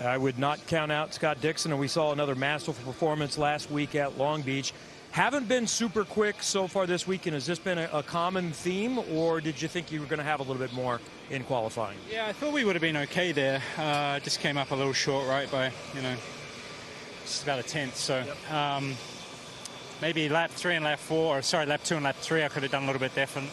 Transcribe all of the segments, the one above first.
I would not count out Scott Dixon, and we saw another masterful performance last week at Long Beach. Haven't been super quick so far this weekend. Has this been a common theme, or did you think you were going to have a little bit more in qualifying? Yeah, I thought we would have been okay there. Just came up a little short, right, by, just about a tenth. So maybe lap 3 and lap 4, or sorry, lap 2 and lap 3, I could have done a little bit different.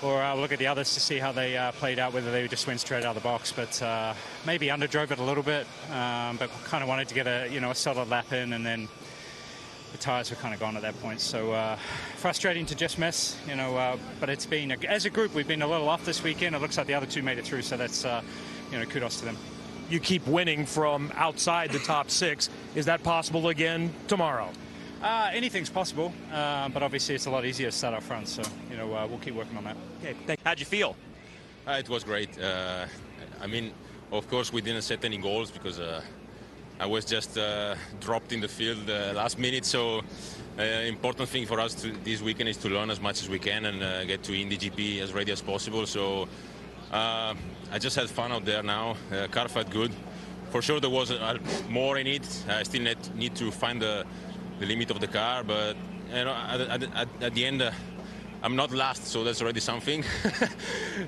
Or I'll look at the others to see how they played out, whether they just went straight out of the box. But maybe underdrove it a little bit, but kind of wanted to get a solid lap in, and then the tires were kind of gone at that point. So frustrating to just miss, but it's been, as a group, we've been a little off this weekend. It looks like the other two made it through, so that's, kudos to them. You keep winning from outside the top 6. Is that possible again tomorrow? Anything's possible, but obviously it's a lot easier to start up front, so we'll keep working on that. Okay, how'd you feel? It was great. I mean, of course, we didn't set any goals because I was just dropped in the field last minute. So important thing for us this weekend is to learn as much as we can and get to Indy GP as ready as possible. So I just had fun out there now. Car felt good. For sure there was more in it. I still need to find the limit of the car, but at the end I'm not last, so that's already something.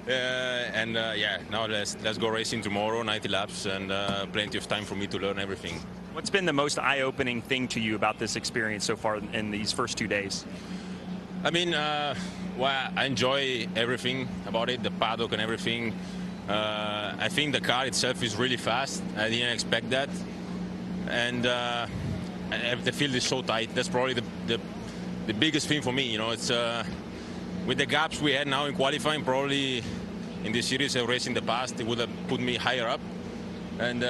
Now let's go racing tomorrow, 90 laps, and plenty of time for me to learn everything. What's been the most eye-opening thing to you about this experience so far in these first 2 days? I mean, I enjoy everything about it, the paddock and everything. I think the car itself is really fast. I didn't expect that, and the field is so tight. That's probably the biggest thing for me. It's with the gaps we had now in qualifying, probably in this series of racing in the past, it would have put me higher up. And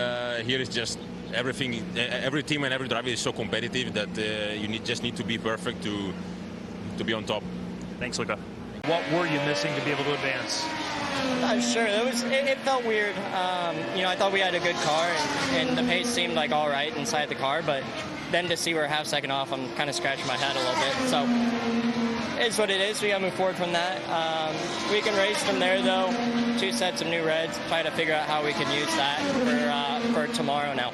here is just everything. Every team and every driver is so competitive that you just need to be perfect to be on top. Thanks, Luca. What were you missing to be able to advance? I'm sure it felt weird. I thought we had a good car, and the pace seemed like all right inside the car, but then to see we're half second off, I'm kind of scratching my head a little bit. So it's what it is. We got to move forward from that. We can race from there, though. 2 sets of new reds. Try to figure out how we can use that for tomorrow now.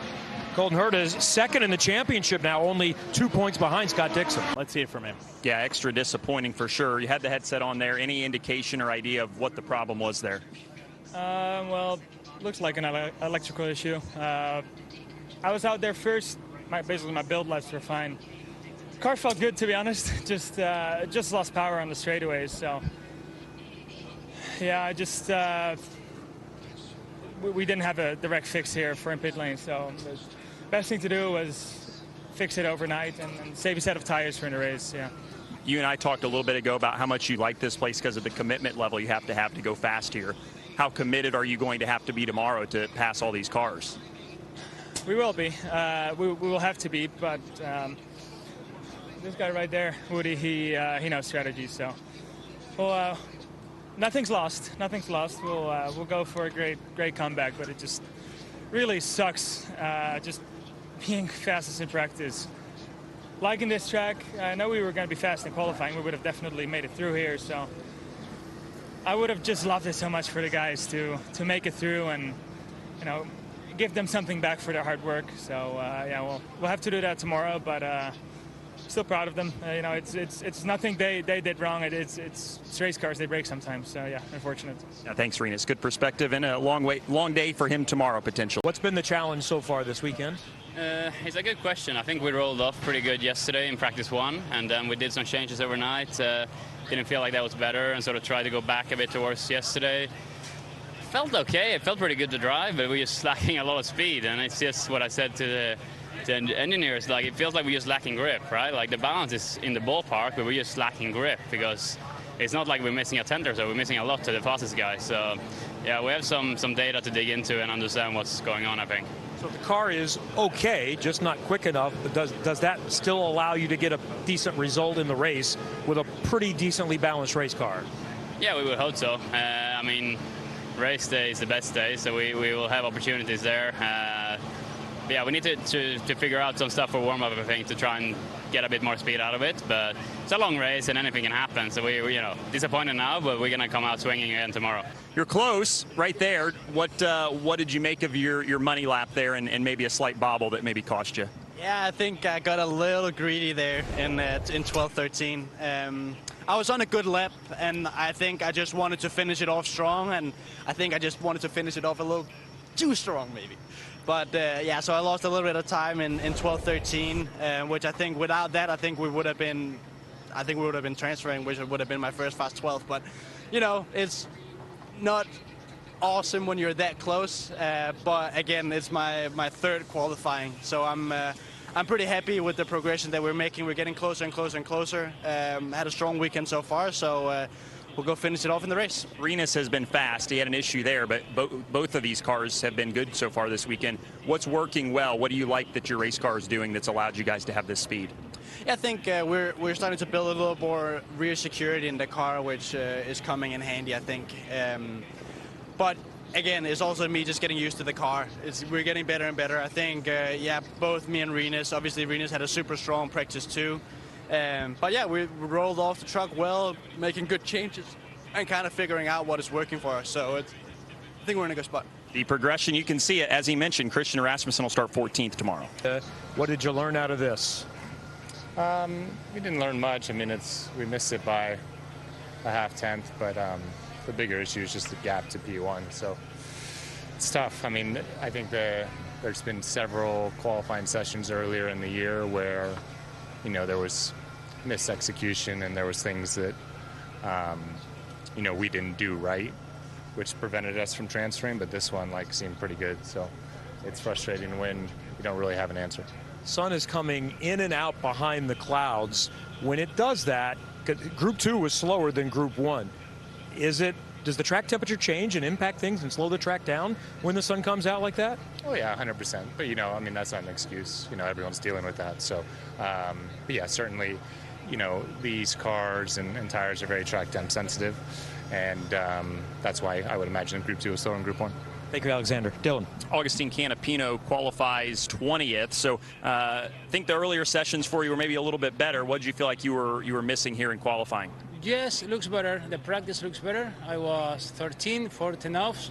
Colton Herta is second in the championship now, only 2 points behind Scott Dixon. Let's see it from him. Yeah, extra disappointing for sure. You had the headset on there. Any indication or idea of what the problem was there? Well, looks like an electrical issue. I was out there first. Basically, my build lights were fine. Car felt good, to be honest. Just lost power on the straightaways. So, yeah, we didn't have a direct fix here for in pit lane. So the best thing to do was fix it overnight and save a set of tires for in the race. Yeah. You and I talked a little bit ago about how much you like this place because of the commitment level you have to go fast here. How committed are you going to have to be tomorrow to pass all these cars? We will be. We will have to be, but this guy right there, Woody, he knows strategy. So, well, nothing's lost. Nothing's lost. We'll go for a great comeback, but it just really sucks. Just being fastest in practice. Liking this track, I know we were going to be fast in qualifying. We would have definitely made it through here. So I would have just loved it so much for the guys to make it through and give them something back for their hard work. So we'll have to do that tomorrow, but still proud of them. It's nothing they did wrong. It's race cars, they break sometimes. So yeah, unfortunate. Yeah, thanks, Renus. Good perspective and a long day for him tomorrow potential. What's been the challenge so far this weekend? It's a good question. I think we rolled off pretty good yesterday in practice 1, and then we did some changes overnight. Didn't feel like that was better, and sort of tried to go back a bit towards yesterday. Felt okay. It felt pretty good to drive, but we're just lacking a lot of speed, and it's just what I said to the engineers. Like, it feels like we're just lacking grip, right? Like, the balance is in the ballpark, but we're just lacking grip because it's not like we're missing a tenth or so. We're missing a lot to the fastest guy. So, yeah, we have some data to dig into and understand what's going on, I think. So the car is okay, just not quick enough. But does that still allow you to get a decent result in the race with a pretty decently balanced race car? Yeah, we would hope so. I mean, race day is the best day, so we will have opportunities there. yeah, we need to figure out some stuff for warm-up, I think, to try and get a bit more speed out of it. But it's a long race and anything can happen. So we you know, disappointed now, but we're going to come out swinging again tomorrow. You're close right there. What did you make of your money lap there and maybe a slight bobble that maybe cost you? Yeah, I think I got a little greedy there in 12:13. I was on a good lap, and I think I just wanted to finish it off strong, and I think I just wanted to finish it off a little too strong, maybe. But yeah, so I lost a little bit of time in 12:13, which I think without that, I think we would have been transferring, which would have been my first fast 12th. But you know, it's not awesome when you're that close. But again, it's my third qualifying, so I'm pretty happy with the progression that we're making. We're getting closer and closer and closer. Had a strong weekend so far, so we'll go finish it off in the race. Rinus has been fast. He had an issue there, but both of these cars have been good so far this weekend. What's working well? What do you like that your race car is doing that's allowed you guys to have this speed? Yeah, I think we're starting to build a little more rear security in the car, which is coming in handy, I think. But again, it's also me just getting used to the car. We're getting better and better. I think, yeah, both me and Rinus. Obviously, Rinus had a super strong practice too. But yeah, we rolled off the truck well, making good changes and kind of figuring out what is working for us. So I think we're in a good spot. The progression, you can see it. As he mentioned, Christian Rasmussen will start 14th tomorrow. What did you learn out of this? We didn't learn much. I mean, we missed it by a half-tenth, but the bigger issue is just the gap to P1. So it's tough. I mean, I think there's been several qualifying sessions earlier in the year where, you know, there was missed execution and there was things that, you know, we didn't do right, which prevented us from transferring. But this one, like, seemed pretty good. So it's frustrating when you don't really have an answer. Sun is coming in and out behind the clouds. When it does that, Group 2 was slower than Group 1. Does the track temperature change and impact things and slow the track down when the sun comes out like that? Oh yeah, 100%. But you know, I mean, that's not an excuse. You know, everyone's dealing with that. So, but yeah, certainly, you know, these cars and tires are very track temp sensitive, and that's why I would imagine Group 2 is slower than Group 1. Thank you, Alexander. Dylan. Augustine Canapino qualifies 20th. So I think the earlier sessions for you were maybe a little bit better. What did you feel like you were missing here in qualifying? Yes, it looks better. The practice looks better. I was 13, 14 off.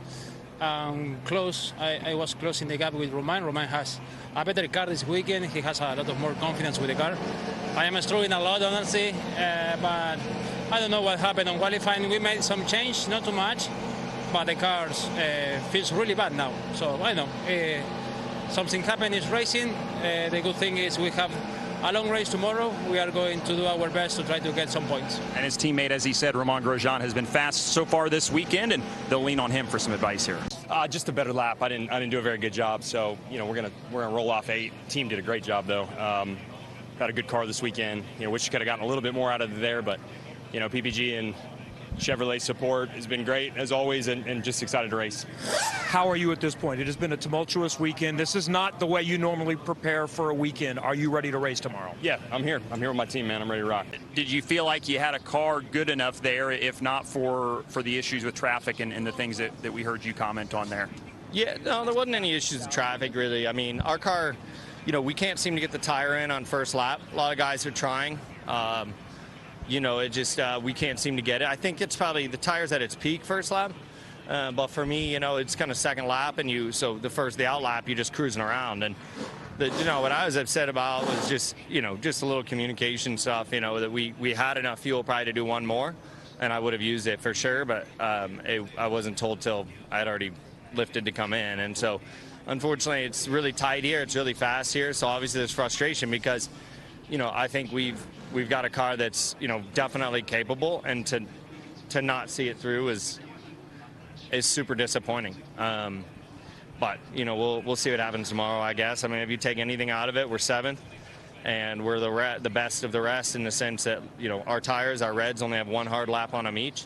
Close. I was closing the gap with Romain. Romain has a better car this weekend. He has a lot of more confidence with the car. I am struggling a lot, honestly, but I don't know what happened on qualifying. We made some change, not too much, but the car feels really bad now. So I don't know. Something happened is racing. The good thing is we have a long race tomorrow. We are going to do our best to try to get some points. And his teammate, as he said, Romain Grosjean, has been fast so far this weekend, and they'll lean on him for some advice here. Just a better lap. I didn't do a very good job, so you know we're gonna roll off 8. Team did a great job though. Got a good car this weekend. You know, wish you could have gotten a little bit more out of there, but you know, PPG and Chevrolet support has been great as always, and just excited to race. How are you at this point? It has been a tumultuous weekend. This is not the way you normally prepare for a weekend. Are you ready to race tomorrow? Yeah, I'm here. I'm here with my team, man. I'm ready to rock. Did you feel like you had a car good enough there, if not for the issues with traffic and the things that we heard you comment on there? Yeah, no, there wasn't any issues with traffic, really. I mean, our car, you know, we can't seem to get the tire in on first lap. A lot of guys are trying. You know, it just, we can't seem to get it. I think it's probably the tire's at its peak first lap. But for me, you know, it's kind of second lap, and so the out lap, you're just cruising around. And, you know, what I was upset about was just, you know, just a little communication stuff, you know, that we had enough fuel probably to do one more, and I would have used it for sure, but I wasn't told till I had already lifted to come in. And so, unfortunately, it's really tight here. It's really fast here. So obviously there's frustration because, you know, I think we've got a car that's, you know, definitely capable, and to not see it through is super disappointing. But you know, we'll see what happens tomorrow, I guess. I mean, if you take anything out of it, we're 7th, and we're the best of the rest in the sense that, you know, our tires, our reds only have one hard lap on them each,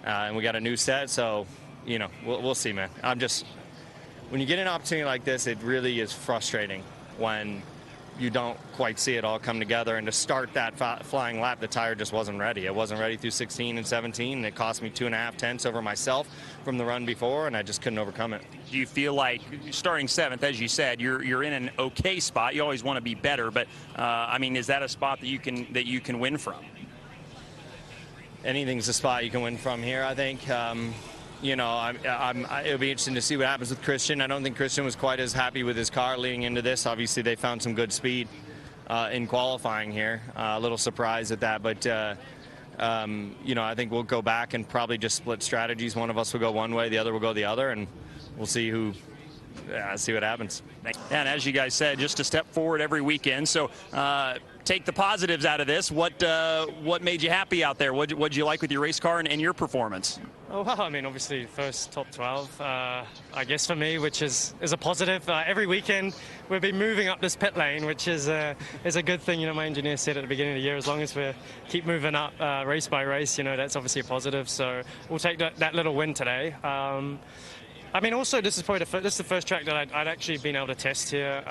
and we got a new set. So, you know, we'll see, man. When you get an opportunity like this, it really is frustrating when you don't quite see it all come together. And to start that flying lap, the tire just wasn't ready. It wasn't ready through 16 and 17, and it cost me 2.5 tenths over myself from the run before, and I just couldn't overcome it. Do you feel like starting 7th, as you said, you're in an okay spot? You always want to be better, but I mean, is that a spot that you can win from? Anything's a spot you can win from here, I think. You know, it'll be interesting to see what happens with Christian. I don't think Christian was quite as happy with his car leading into this. Obviously, they found some good speed in qualifying here. A little surprised at that, but you know, I think we'll go back and probably just split strategies. One of us will go one way, the other will go the other, and we'll see see what happens. And as you guys said, just a step forward every weekend. So take the positives out of this. What made you happy out there? What'd you like with your race car and your performance? Oh, well, I mean, obviously, first top 12, I guess for me, which is a positive. Every weekend, we've been moving up this pit lane, which is a good thing. You know, my engineer said at the beginning of the year, as long as we keep moving up race by race, you know, that's obviously a positive. So we'll take that little win today. I mean, also, this is the first track that I'd actually been able to test here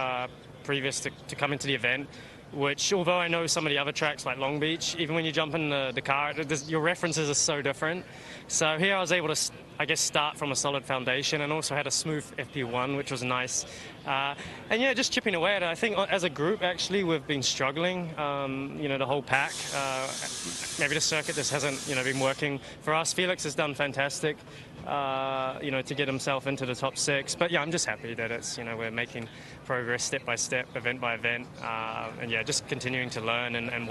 previous to come into the event. Which, although I know some of the other tracks like Long Beach, even when you jump in the car, your references are so different. So here I was able to, I guess, start from a solid foundation, and also had a smooth FP1, which was nice. And yeah, just chipping away at it. I think as a group, actually, we've been struggling. You know, the whole pack. Maybe the circuit just hasn't, you know, been working for us. Felix has done fantastic. You know, to get himself into the top 6. But yeah, I'm just happy that it's, you know, we're making progress step by step, event by event, and yeah, just continuing to learn and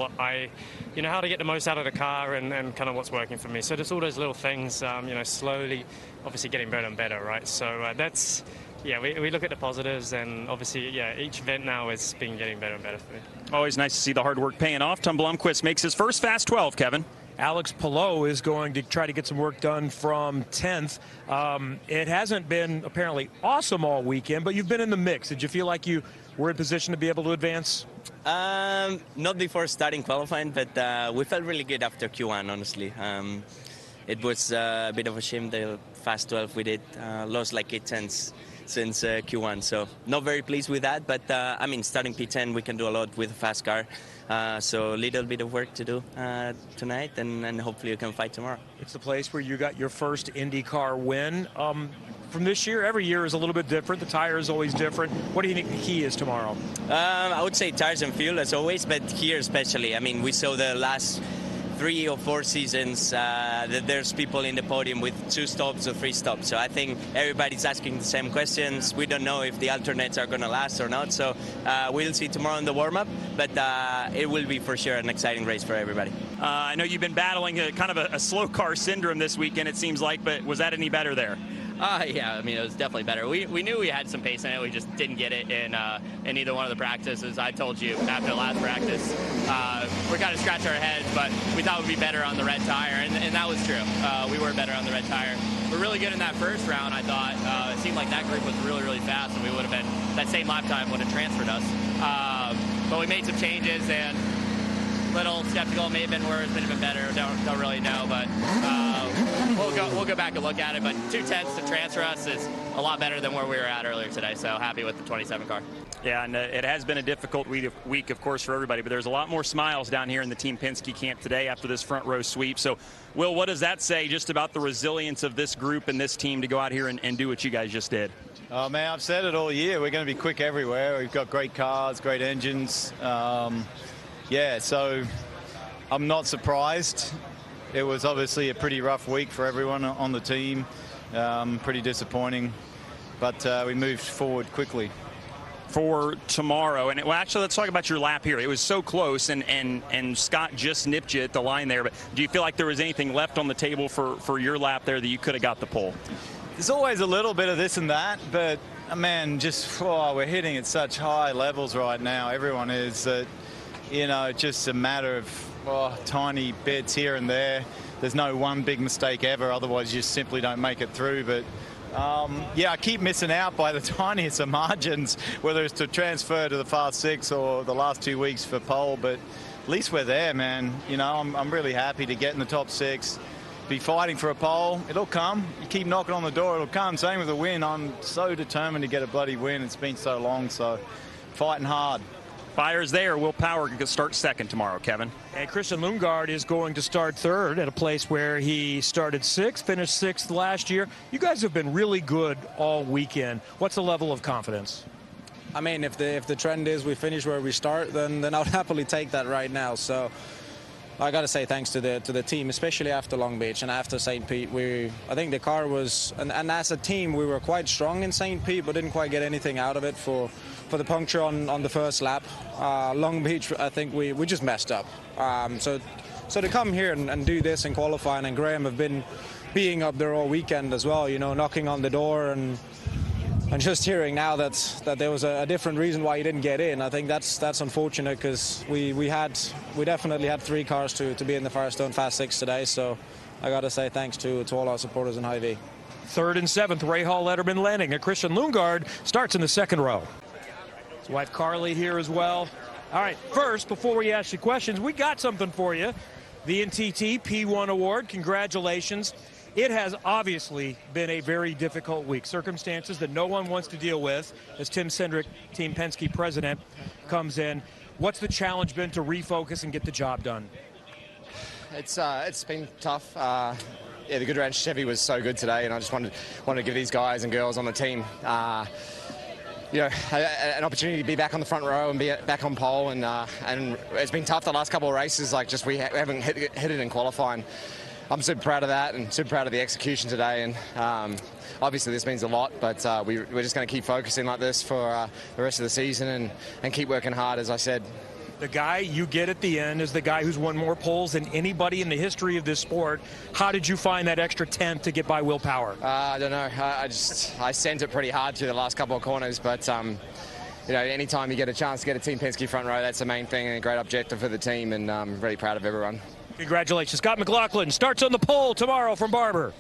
you know, how to get the most out of the car and kind of what's working for me. So just all those little things, you know, slowly, obviously getting better and better, right? So that's, yeah, we look at the positives, and obviously, yeah, each event now is getting better and better for me. Always nice to see the hard work paying off. Tom Blomqvist makes his first Fast 12, Kevin. Alex Palou is going to try to get some work done from 10th. It hasn't been apparently awesome all weekend, but you've been in the mix. Did you feel like you were in position to be able to advance? Not before starting qualifying, but we felt really good after Q1, honestly. It was a bit of a shame the Fast 12 we did lost like 8 tenths since Q1, so not very pleased with that. But I mean, starting P10, we can do a lot with a fast car. So a little bit of work to do tonight, and hopefully you can fight tomorrow. It's the place where you got your first IndyCar win. From this year, every year is a little bit different. The tire is always different. What do you think the key is tomorrow? I would say tires and fuel, as always, but here especially. I mean, we saw the last 3 or 4 seasons that there's people in the podium with 2 stops or 3 stops. So I think everybody's asking the same questions. We don't know if the alternates are going to last or not. So we'll see tomorrow in the warm-up, but it will be for sure an exciting race for everybody. I know you've been battling kind of a slow car syndrome this weekend, it seems like, but was that any better there? Yeah, I mean, it was definitely better. We knew we had some pace in it. We just didn't get it in either one of the practices. I told you after the last practice, we're kind of scratching our heads, but we thought we'd be better on the red tire, and that was true. We were better on the red tire. We're really good in that first round, I thought. It seemed like that group was really, really fast, and we would have been, that same lap time would have transferred us. But we made some changes, and little skeptical, may have been worse, may have been better, don't really know, but we'll go back and look at it. But 2 tenths to transfer us is a lot better than where we were at earlier today, so happy with the 27 car. Yeah, and it has been a difficult week, of course, for everybody, but there's a lot more smiles down here in the Team Penske camp today after this front row sweep. So, Will, what does that say just about the resilience of this group and this team to go out here and do what you guys just did? Oh, man, I've said it all year. We're going to be quick everywhere. We've got great cars, great engines. Yeah, so I'm not surprised. It was obviously a pretty rough week for everyone on the team. Pretty disappointing, but we moved forward quickly. For tomorrow, and actually, let's talk about your lap here. It was so close, and Scott just nipped you at the line there. But do you feel like there was anything left on the table for your lap there that you could have got the pole? There's always a little bit of this and that, but man, just we're hitting at such high levels right now. Everyone is that, you know, just a matter of tiny bits here and there. There's no one big mistake ever, otherwise you simply don't make it through. But yeah, I keep missing out by the tiniest of margins, whether it's to transfer to the Fast 6 or the last 2 weeks for pole. But at least we're there, man. You know, I'm really happy to get in the top 6, be fighting for a pole. It'll come. You keep knocking on the door, it'll come. Same with a win. I'm so determined to get a bloody win. It's been so long, so fighting hard. Fires there. Will Power can start second tomorrow, Kevin. And Christian Lundgaard is going to start third at a place where he started sixth, finished sixth last year. You guys have been really good all weekend. What's the level of confidence? I mean, if the trend is we finish where we start, then I would happily take that right now. So I got to say thanks to the team, especially after Long Beach and after St. Pete. I think the car was, and as a team, we were quite strong in St. Pete, but didn't quite get anything out of it for the puncture on the first lap. Long Beach, I think we just messed up. So to come here and do this in qualifying, and Graham have been being up there all weekend as well, you know, knocking on the door and just hearing now that there was a different reason why he didn't get in. I think that's unfortunate, because we definitely had 3 cars to be in the Firestone Fast 6 today. So I got to say thanks to all our supporters in Hy-Vee. Third and seventh, Rahal Letterman landing. A Christian Lundgaard starts in the second row. His wife Carly here as well. All right, first, before we ask you questions, we got something for you. The NTT P1 Award. Congratulations. It has obviously been a very difficult week. Circumstances that no one wants to deal with as Tim Cindric, Team Penske president, comes in. What's the challenge been to refocus and get the job done? It's been tough. Yeah, the Goodwrench Chevy was so good today, and I just wanted to give these guys and girls on the team you know, an opportunity to be back on the front row and be back on pole, and it's been tough the last couple of races. Like, just we haven't hit it in qualifying. I'm super proud of that and super proud of the execution today, and obviously this means a lot, but we're just going to keep focusing like this for the rest of the season and keep working hard, as I said. The guy you get at the end is the guy who's won more poles than anybody in the history of this sport. How did you find that extra 10th to get by Will Power? I don't know. I sent it pretty hard through the last couple of corners, but you know, anytime you get a chance to get a Team Penske front row, that's the main thing and a great objective for the team, and I'm really proud of everyone. Congratulations. Scott McLaughlin starts on the pole tomorrow from Barber.